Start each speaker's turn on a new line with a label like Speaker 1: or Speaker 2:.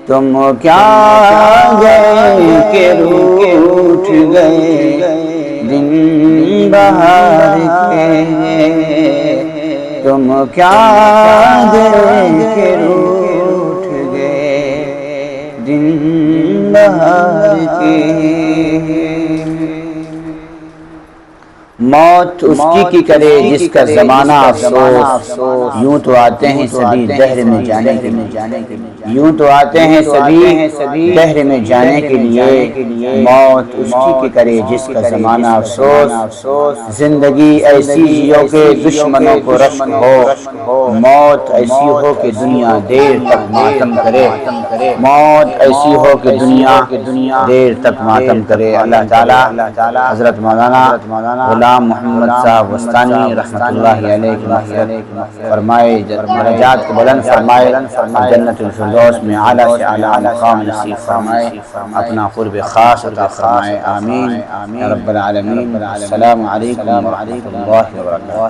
Speaker 1: تم کیا گئے کہ روٹھ گئے دن بہار کے، تم کیا گئے کہ روٹھ گئے دن بہار کے۔ موت اس کی کرے جس کا زمانہ افسوس، یوں تو آتے ہیں سبھی دہر میں جانے کے لیے، یوں تو آتے ہیں سبھی دہر میں جانے کے لیے۔ موت اس کی کرے جس کا زمانہ افسوس، زندگی ایسی جیو کہ دشمنوں کو رشک ہو، موت ایسی ہو کہ دنیا دیر تک ماتم کرے، موت ایسی ہو کہ دنیا دیر تک ماتم کرے۔ اللہ تعالی حضرت مولانا غلام محمد صاحب وستانی رحمۃ اللہ علیہ کی مغفرت فرمائے، درجات کو بلند فرمائے، جنت الفردوس میں اعلیٰ سے اعلیٰ مقام نصیب فرمائے، اپنا قرب خاص عطا فرمائے، آمین یا رب العالمین۔ السلام علیکم ورحمۃ اللہ وبرکاتہ۔